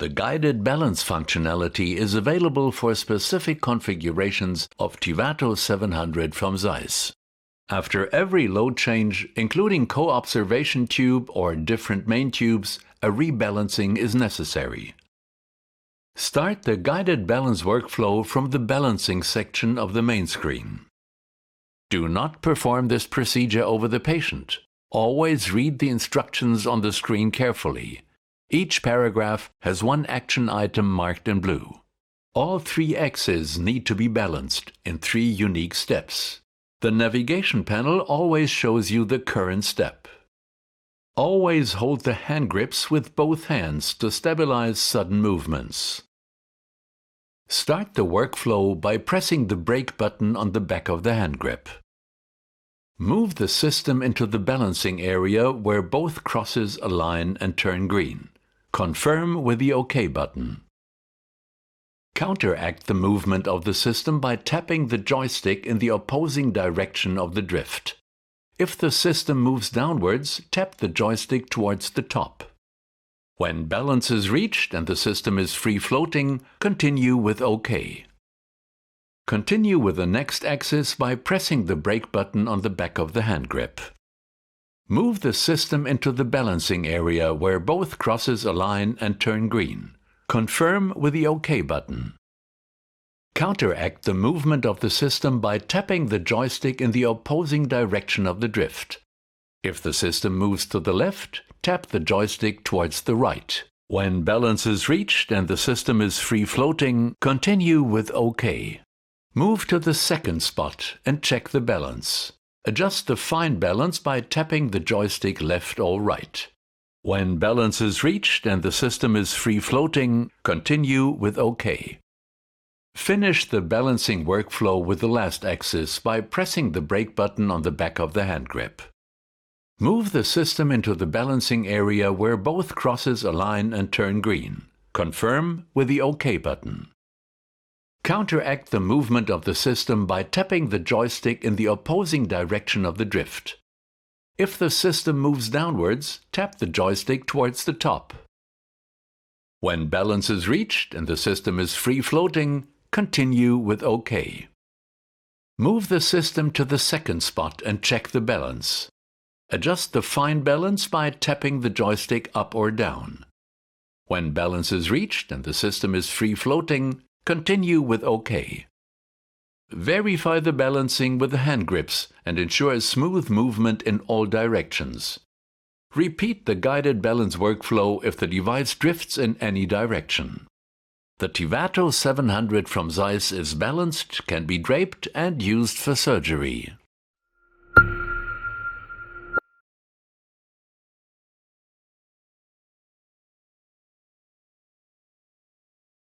The guided balance functionality is available for specific configurations of TIVATO 700 from ZEISS. After every load change, including co-observation tube or different main tubes, a rebalancing is necessary. Start the guided balance workflow from the balancing section of the main screen. Do not perform this procedure over the patient. Always read the instructions on the screen carefully. Each paragraph has one action item marked in blue. All 3 axes need to be balanced in 3 unique steps. The navigation panel always shows you the current step. Always hold the hand grips with both hands to stabilize sudden movements. Start the workflow by pressing the brake button on the back of the hand grip. Move the system into the balancing area where both crosses align and turn green. Confirm with the OK button. Counteract the movement of the system by tapping the joystick in the opposing direction of the drift. If the system moves downwards, tap the joystick towards the top. When balance is reached and the system is free-floating, continue with OK. Continue with the next axis by pressing the brake button on the back of the hand grip. Move the system into the balancing area where both crosses align and turn green. Confirm with the OK button. Counteract the movement of the system by tapping the joystick in the opposing direction of the drift. If the system moves to the left, tap the joystick towards the right. When balance is reached and the system is free-floating, continue with OK. Move to the second spot and check the balance. Adjust the fine balance by tapping the joystick left or right. When balance is reached and the system is free-floating, continue with OK. Finish the balancing workflow with the last axis by pressing the brake button on the back of the hand grip. Move the system into the balancing area where both crosses align and turn green. Confirm with the OK button. Counteract the movement of the system by tapping the joystick in the opposing direction of the drift. If the system moves downwards, tap the joystick towards the top. When balance is reached and the system is free-floating, continue with OK. Move the system to the second spot and check the balance. Adjust the fine balance by tapping the joystick up or down. When balance is reached and the system is free-floating, continue with OK. Verify the balancing with the hand grips and ensure smooth movement in all directions. Repeat the guided balance workflow if the device drifts in any direction. The TIVATO 700 from ZEISS is balanced, can be draped and used for surgery.